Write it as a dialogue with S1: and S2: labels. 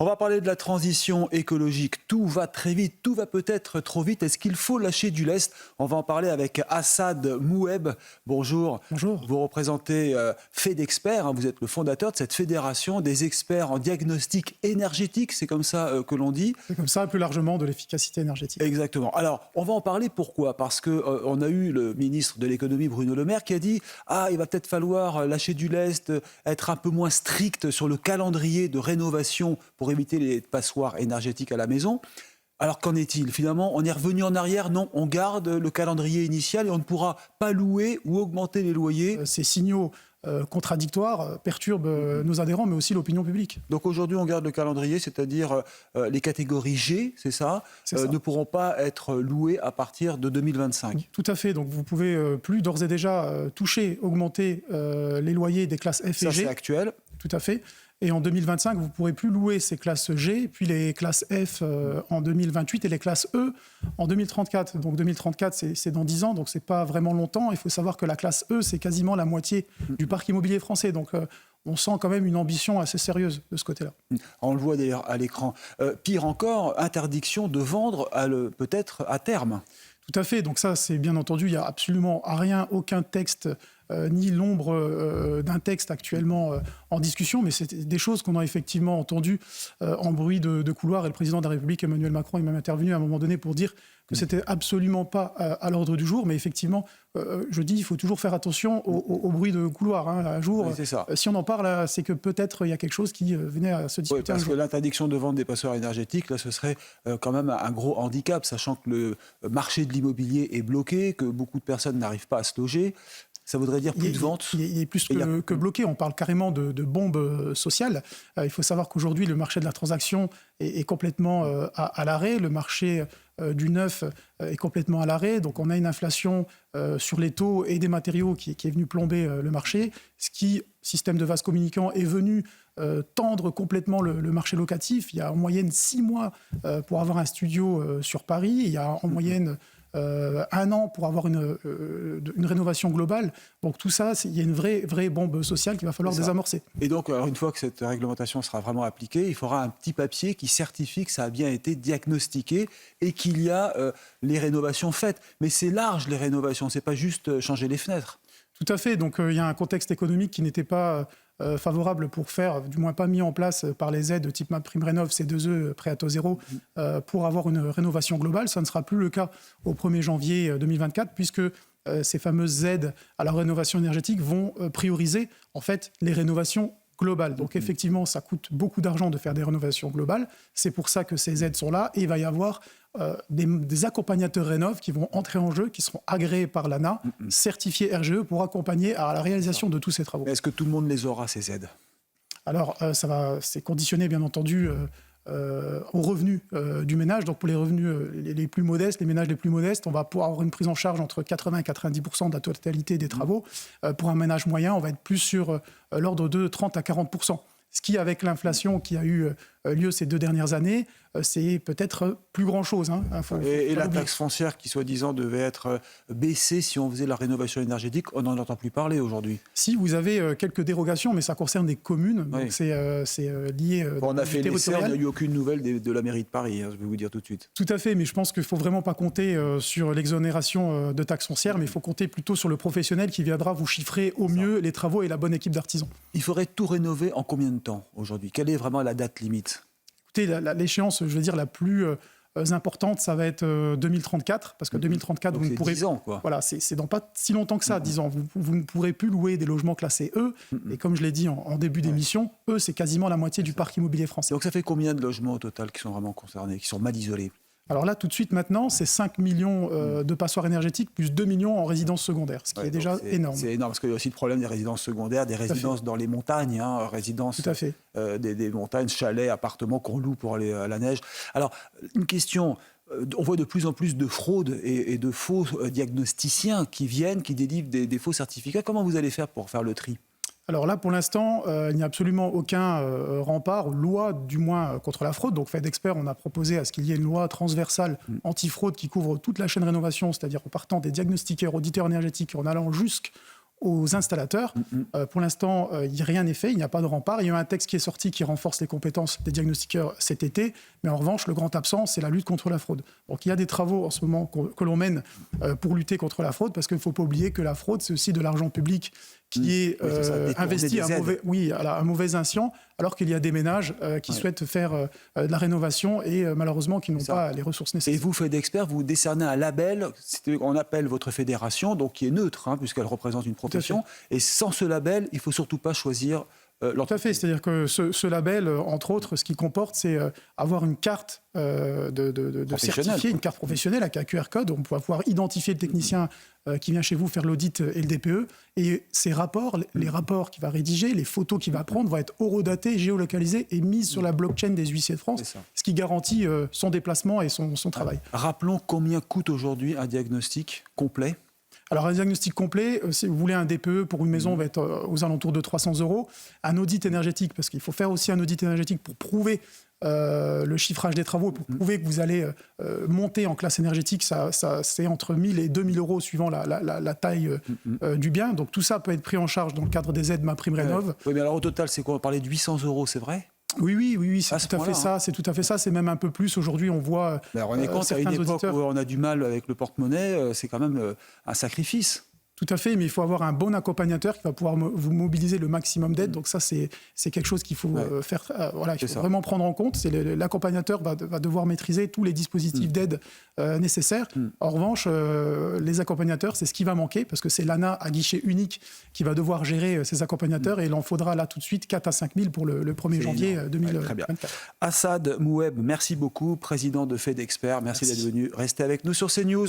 S1: On va parler de la transition écologique. Tout va très vite, tout va peut-être trop vite. Est-ce qu'il faut lâcher du lest? On va en parler avec Assad Moueb. Bonjour.
S2: Bonjour.
S1: Vous représentez FEDExpert, hein, vous êtes le fondateur de cette fédération des experts en diagnostic énergétique, c'est comme ça que l'on dit.
S2: C'est comme ça, plus largement, de l'efficacité énergétique.
S1: Exactement. Alors, on va en parler, pourquoi? Parce qu'on a eu le ministre de l'économie, Bruno Le Maire, qui a dit « Ah, il va peut-être falloir lâcher du lest, être un peu moins strict sur le calendrier de rénovation pour éviter les passoires énergétiques à la maison ». Alors qu'en est-il? Finalement, on est revenu en arrière? Non, on garde le calendrier initial et on ne pourra pas louer ou augmenter les loyers.
S2: Ces signaux contradictoires perturbent nos adhérents, mais aussi l'opinion publique.
S1: Donc aujourd'hui, on garde le calendrier, c'est-à-dire les catégories G, c'est ça, ne pourront pas être louées à partir de 2025.
S2: Tout à fait. Donc vous pouvez plus d'ores et déjà toucher, augmenter les loyers des classes F et G.
S1: Ça, c'est actuel.
S2: Tout à fait. Et en 2025, vous ne pourrez plus louer ces classes G, puis les classes F en 2028 et les classes E en 2034. Donc 2034, c'est dans 10 ans, donc ce n'est pas vraiment longtemps. Il faut savoir que la classe E, c'est quasiment la moitié du parc immobilier français. Donc on sent quand même une ambition assez sérieuse de ce côté-là.
S1: On le voit d'ailleurs à l'écran. Pire encore, interdiction de vendre peut-être à terme.
S2: Tout à fait. Donc ça, c'est bien entendu, il n'y a absolument rien, aucun texte ni l'ombre d'un texte actuellement en discussion, mais c'est des choses qu'on a effectivement entendues en bruit de couloir. Et le président de la République, Emmanuel Macron, est même intervenu à un moment donné pour dire que c'était absolument pas à l'ordre du jour. Mais effectivement, je dis, il faut toujours faire attention au bruit de couloir. Hein. Un jour,
S1: oui, c'est ça.
S2: Si on en parle, c'est que peut-être il y a quelque chose qui venait à se discuter.
S1: Oui, parce que l'interdiction de vente des passoires énergétiques, là, ce serait quand même un gros handicap, sachant que le marché de l'immobilier est bloqué, que beaucoup de personnes n'arrivent pas à se loger. Ça voudrait dire plus de ventes?
S2: Il est plus que bloqué. On parle carrément de bombe sociale. Il faut savoir qu'aujourd'hui, le marché de la transaction est complètement à l'arrêt. Le marché du neuf est complètement à l'arrêt. Donc on a une inflation sur les taux et des matériaux qui est venue plomber le marché. Ce qui, système de vase communicant, est venu tendre complètement le marché locatif. Il y a en moyenne 6 mois pour avoir un studio sur Paris. Il y a en moyenne 1 an pour avoir une rénovation globale. Donc tout ça, il y a une vraie bombe sociale qu'il va falloir désamorcer.
S1: Et donc, alors, une fois que cette réglementation sera vraiment appliquée, il faudra un petit papier qui certifie que ça a bien été diagnostiqué et qu'il y a les rénovations faites. Mais c'est large, les rénovations, c'est pas juste changer les fenêtres.
S2: Tout à fait. Donc il y a un contexte économique qui n'était pas favorable pour faire, du moins pas mis en place par les aides type MaPrimeRénov', C2E, prêt à taux zéro, pour avoir une rénovation globale. Ça ne sera plus le cas au 1er janvier 2024, puisque ces fameuses aides à la rénovation énergétique vont prioriser en fait les rénovations globales. Donc effectivement, ça coûte beaucoup d'argent de faire des rénovations globales. C'est pour ça que ces aides sont là. Et il va y avoir des accompagnateurs rénov' qui vont entrer en jeu, qui seront agréés par l'ANA, certifiés RGE pour accompagner à la réalisation de tous ces travaux.
S1: Est-ce que tout le monde les aura, ces aides?
S2: Alors, c'est conditionné, bien entendu, aux revenus du ménage. Donc, pour les revenus les plus modestes, les ménages les plus modestes, on va pouvoir avoir une prise en charge entre 80 et 90% de la totalité des travaux. Pour un ménage moyen, on va être plus sur l'ordre de 30 à 40%. Ce qui, avec l'inflation qui a eu lieu ces 2 dernières années, c'est peut-être plus grand-chose. Hein.
S1: Et la taxe foncière qui, soi-disant, devait être baissée si on faisait la rénovation énergétique, on n'en entend plus parler aujourd'hui.
S2: Si, vous avez quelques dérogations, mais ça concerne des communes. Oui. Donc c'est lié
S1: on a fait l'essai, on n'a eu aucune nouvelle de la mairie de Paris, hein, je vais vous dire tout de suite.
S2: Tout à fait, mais je pense qu'il ne faut vraiment pas compter sur l'exonération de taxes foncières, mais il faut compter plutôt sur le professionnel qui viendra vous chiffrer au mieux les travaux et la bonne équipe d'artisans.
S1: Il faudrait tout rénover en combien de temps aujourd'hui? Quelle est vraiment la date limite?
S2: Écoutez, l'échéance, je veux dire, la plus importante, ça va être 2034, parce que 2034,
S1: donc
S2: vous ne pourrez...
S1: 10 ans, quoi.
S2: Voilà, c'est dans pas si longtemps que ça, 10 ans. Vous ne pourrez plus louer des logements classés E, et comme je l'ai dit en début d'émission, E, c'est quasiment la moitié du parc immobilier français.
S1: Donc ça fait combien de logements au total qui sont vraiment concernés, qui sont mal isolés?
S2: Alors là, tout de suite, maintenant, c'est 5 millions de passoires énergétiques, plus 2 millions en résidences secondaires, ce qui est déjà énorme.
S1: C'est énorme, parce qu'il y a aussi le problème des résidences secondaires, des résidences dans les montagnes, hein, résidences des montagnes, chalets, appartements qu'on loue pour aller à la neige. Alors, une question... On voit de plus en plus de fraudes et de faux diagnosticiens qui viennent, qui délivrent des faux certificats. Comment vous allez faire pour faire le tri ?
S2: Alors là, pour l'instant, il n'y a absolument aucun rempart, loi du moins contre la fraude. Donc FEDExpert, on a proposé à ce qu'il y ait une loi transversale anti-fraude qui couvre toute la chaîne rénovation, c'est-à-dire en partant des diagnostiqueurs, auditeurs énergétiques, en allant jusqu'aux aux installateurs. Pour l'instant, rien n'est fait, il n'y a pas de rempart. Il y a un texte qui est sorti qui renforce les compétences des diagnostiqueurs cet été, mais en revanche, le grand absent, c'est la lutte contre la fraude. Donc il y a des travaux en ce moment que l'on mène pour lutter contre la fraude, parce qu'il ne faut pas oublier que la fraude, c'est aussi de l'argent public qui est investi à un mauvais escient, alors qu'il y a des ménages qui souhaitent faire de la rénovation et malheureusement qui n'ont pas les ressources nécessaires.
S1: Et vous, FedExpert, vous décernez un label, on appelle votre fédération, donc qui est neutre, puisqu'elle représente une profession. Et sans ce label, il ne faut surtout pas choisir
S2: Tout à fait, c'est-à-dire que ce label, entre autres, ce qu'il comporte, c'est avoir une carte de certifié, une carte professionnelle avec un QR code. On va pouvoir identifier le technicien qui vient chez vous faire l'audit et le DPE. Et ces rapports, les rapports qu'il va rédiger, les photos qu'il va prendre, vont être horodatés, géolocalisés et mises sur la blockchain des huissiers de France, ce qui garantit son déplacement et son travail.
S1: Rappelons combien coûte aujourd'hui un diagnostic complet.
S2: Alors, un diagnostic complet, si vous voulez un DPE pour une maison, va être aux alentours de 300 €. Un audit énergétique, parce qu'il faut faire aussi un audit énergétique pour prouver le chiffrage des travaux, pour prouver que vous allez monter en classe énergétique, ça c'est entre 1 000 et 2 000 € suivant la taille du bien. Donc tout ça peut être pris en charge dans le cadre des aides MaPrimeRénov'.
S1: Oui, mais alors au total, c'est quoi? On parlait de 800 €, c'est vrai?
S2: Oui, c'est tout à fait ça. C'est tout à fait ça. C'est même un peu plus. Aujourd'hui, on voit
S1: on est compte à une époque où on a du mal avec le porte-monnaie, c'est quand même un sacrifice.
S2: Tout à fait, mais il faut avoir un bon accompagnateur qui va pouvoir vous mobiliser le maximum d'aide. Donc ça, c'est quelque chose qu'il faut faire. Il faut vraiment prendre en compte. L'accompagnateur va devoir maîtriser tous les dispositifs d'aide nécessaires. En revanche, les accompagnateurs, c'est ce qui va manquer, parce que c'est l'ANA à guichet unique qui va devoir gérer ces accompagnateurs, et il en faudra là tout de suite 4 à 5 000 pour le 1er janvier 2024.
S1: Très bien. Assad Moueb, merci beaucoup, président de FedExpert. Merci d'être venu. Restez avec nous sur CNews.